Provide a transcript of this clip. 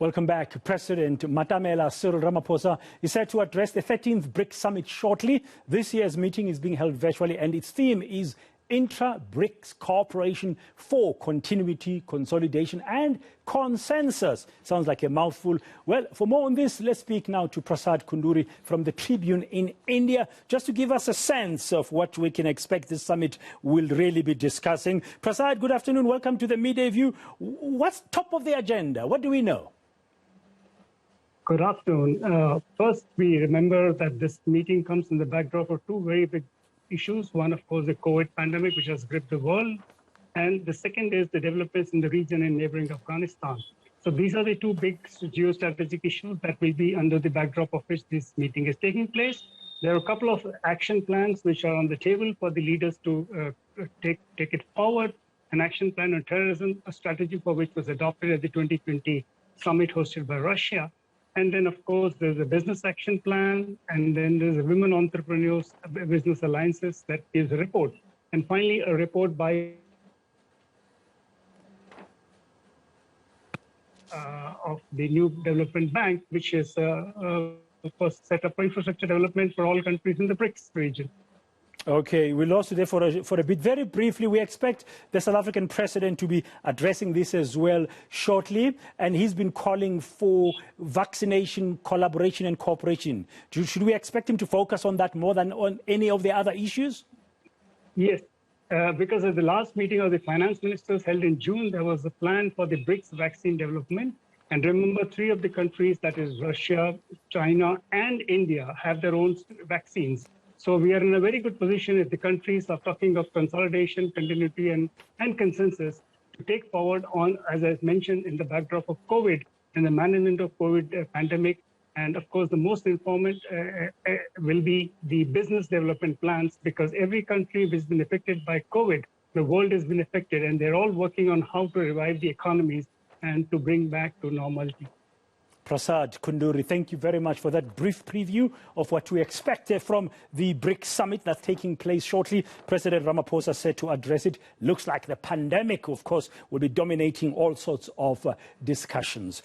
Welcome back. President Matamela Cyril Ramaphosa is set to address the 13th Brics Summit shortly. This year's meeting is being held virtually and its theme is Intra-Brics Cooperation for Continuity, Consolidation and Consensus. Sounds like a mouthful. Well, for more on this, let's speak now to Prasad Kunduri from the Tribune in India, just to give us a sense of what we can expect this summit will really be discussing. Prasad, good afternoon. Welcome to the Midday View. What's top of the agenda? What do we know? Good afternoon. First, we remember that this meeting comes in the backdrop of two very big issues. One, of course, the COVID pandemic, which has gripped the world. And the second is the developments in the region in neighboring Afghanistan. So these are the two big geostrategic issues that will be under the backdrop of which this meeting is taking place. There are a couple of action plans which are on the table for the leaders to take it forward. An action plan on terrorism, a strategy for which was adopted at the 2020 summit hosted by Russia. And then, of course, there's a business action plan, and then there's a women entrepreneurs business alliances that gives a report. And finally, a report by of the new development bank, which is first set up for infrastructure development for all countries in the Brics region. Okay, we lost you there for a bit. Very briefly, we expect the South African president to be addressing this as well shortly, and he's been calling for vaccination, collaboration and cooperation. Should we expect him to focus on that more than on any of the other issues? Yes, because at the last meeting of the finance ministers held in June, there was a plan for the Brics vaccine development. And remember, three of the countries, that is Russia, China and India, have their own vaccines. So we are in a very good position if the countries are talking of consolidation, continuity and consensus to take forward on, as I mentioned, in the backdrop of COVID and the management of COVID pandemic. And of course, the most important will be the business development plans, because every country which has been affected by COVID, the world has been affected, and they're all working on how to revive the economies and to bring back to normality. Prasad Kunduri, thank you very much for that brief preview of what we expect from the Brics Summit that's taking place shortly. President Ramaphosa said to address it. Looks like the pandemic, of course, will be dominating all sorts of discussions.